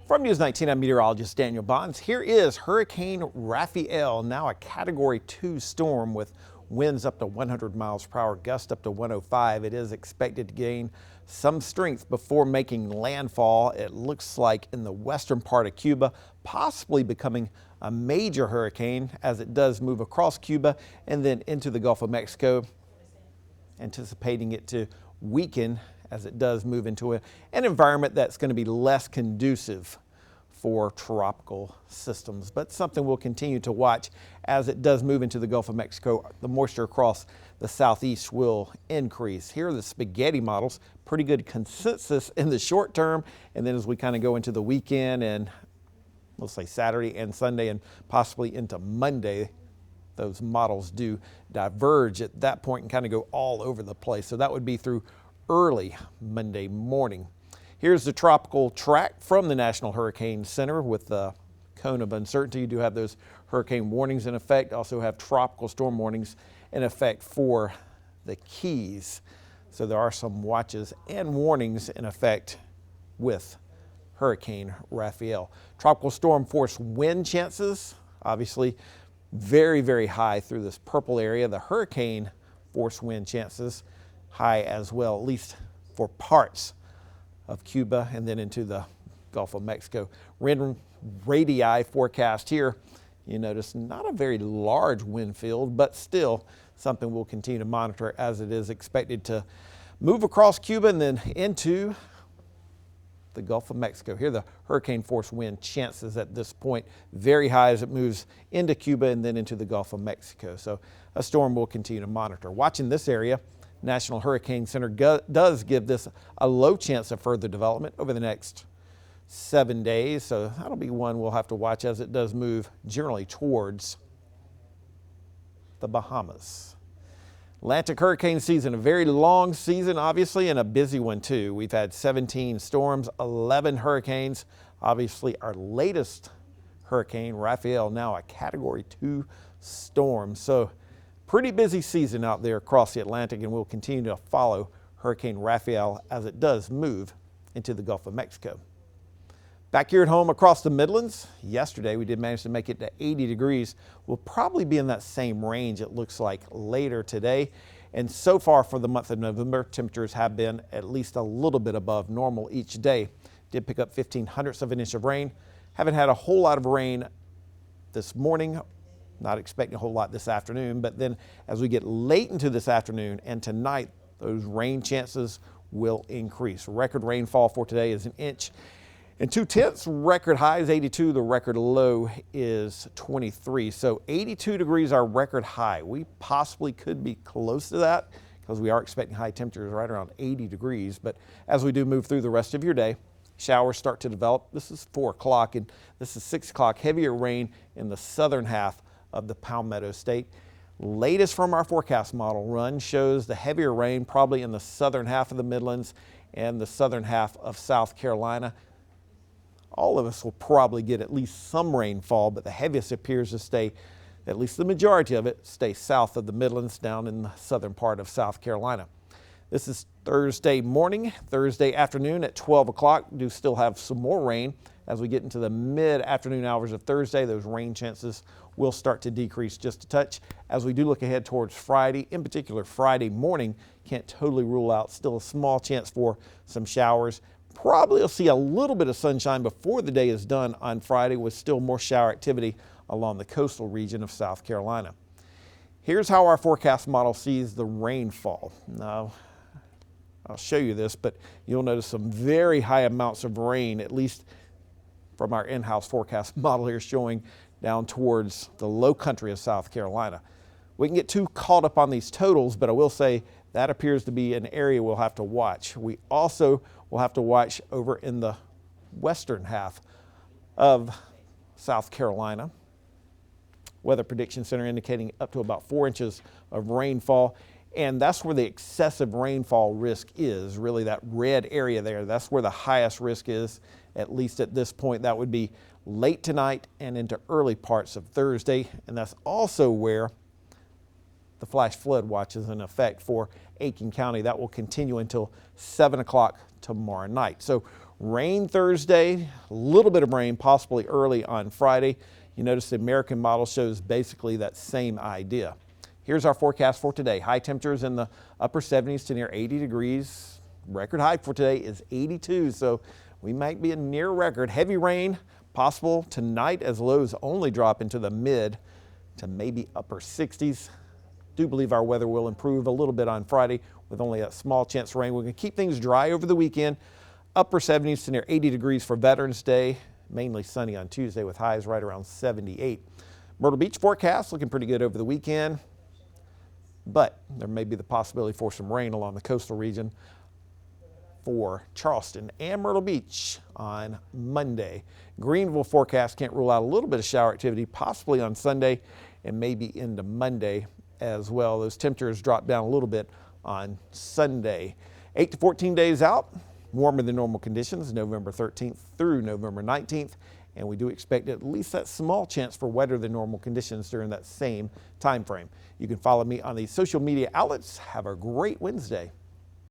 From News 19, I'm meteorologist Daniel Bonds. Here is Hurricane Raphael, now a Category 2 storm with winds up to 100 miles per hour, gusts up to 105. It is expected to gain some strength before making landfall. It looks like in the western part of Cuba, possibly becoming a major hurricane as it does move across Cuba and then into the Gulf of Mexico, anticipating it to weaken as it does move into an environment that's going to be less conducive for tropical systems, but something we'll continue to watch as it does move into the Gulf of Mexico. The moisture across the southeast will increase. Here are the spaghetti models, pretty good consensus in the short term, and then as we kind of go into the weekend and we'll say Saturday and Sunday and possibly into Monday, those models do diverge at that point and kind of go all over the place. So that would be through early Monday morning. Here's the tropical track from the National Hurricane Center with the cone of uncertainty. You do have those hurricane warnings in effect, also have tropical storm warnings in effect for the Keys. So there are some watches and warnings in effect with Hurricane Raphael. Tropical storm force wind chances, obviously very, very high through this purple area. The hurricane force wind chances high as well, at least for parts of Cuba and then into the Gulf of Mexico. Wind radii forecast here. You notice not a very large wind field, but still something we'll continue to monitor as it is expected to move across Cuba and then into the Gulf of Mexico. Here are the hurricane force wind chances at this point, very high as it moves into Cuba and then into the Gulf of Mexico. So a storm we'll continue to monitor. Watching this area, National Hurricane Center does give this a low chance of further development over the next 7 days. So that'll be one we'll have to watch as it does move generally towards the Bahamas. Atlantic hurricane season, a very long season, obviously, and a busy one too. We've had 17 storms, 11 hurricanes. Obviously, our latest hurricane, Raphael, now a Category 2 storm. So pretty busy season out there across the Atlantic, and we'll continue to follow Hurricane Raphael as it does move into the Gulf of Mexico. Back here at home across the Midlands, yesterday we did manage to make it to 80 degrees. We'll probably be in that same range, it looks like, later today. And so far for the month of November, temperatures have been at least a little bit above normal each day. Did pick up 0.15 of an inch of rain. Haven't had a whole lot of rain this morning. Not expecting a whole lot this afternoon, but then as we get late into this afternoon and tonight, those rain chances will increase. Record rainfall for today is 1 inch and 2/10. Record high is 82. The record low is 23. So 82 degrees our record high. We possibly could be close to that because we are expecting high temperatures right around 80 degrees. But as we do move through the rest of your day, showers start to develop. This is 4 o'clock and this is 6 o'clock. Heavier rain in the southern half of the Palmetto State. Latest from our forecast model run shows the heavier rain probably in the southern half of the Midlands and the southern half of South Carolina. All of us will probably get at least some rainfall, but the heaviest appears to stay, at least the majority of it, stay south of the Midlands down in the southern part of South Carolina. This is Thursday morning, Thursday afternoon at 12 o'clock. We do still have some more rain. As we get into the mid-afternoon hours of Thursday, those rain chances will start to decrease just a touch. As we do look ahead towards Friday, in particular Friday morning, can't totally rule out still a small chance for some showers. Probably you'll see a little bit of sunshine before the day is done on Friday with still more shower activity along the coastal region of South Carolina. Here's how our forecast model sees the rainfall. Now, I'll show you this, but you'll notice some very high amounts of rain, at least from our in-house forecast model here showing down towards the low country of South Carolina. We can get too caught up on these totals, but I will say that appears to be an area we'll have to watch. We also will have to watch over in the western half of South Carolina. Weather Prediction Center indicating up to about 4 inches of rainfall. And that's where the excessive rainfall risk is, really that red area there. That's where the highest risk is, at least at this point. That would be late tonight and into early parts of Thursday. And that's also where the flash flood watch is in effect for Aiken County. That will continue until 7 o'clock tomorrow night. So Rain Thursday, a little bit of rain possibly early on Friday. You notice the American model shows basically that same idea. Here's our forecast for today. High temperatures in the upper 70s to near 80 degrees. Record high for today is 82, so we might be a near record. Heavy rain possible tonight as lows only drop into the mid to maybe upper 60s. Do believe our weather will improve a little bit on Friday with only a small chance of rain. We're going to keep things dry over the weekend. Upper 70s to near 80 degrees for Veterans Day. Mainly sunny on Tuesday with highs right around 78. Myrtle Beach forecast looking pretty good over the weekend, but there may be the possibility for some rain along the coastal region for Charleston and Myrtle Beach on Monday. Greenville forecast can't rule out a little bit of shower activity possibly on Sunday and maybe into Monday as well. Those temperatures drop down a little bit on Sunday. 8 to 14 days out, warmer than normal conditions November 13th through November 19th, and we do expect at least that small chance for wetter than normal conditions during that same time frame. You can follow me on the social media outlets. Have a great Wednesday.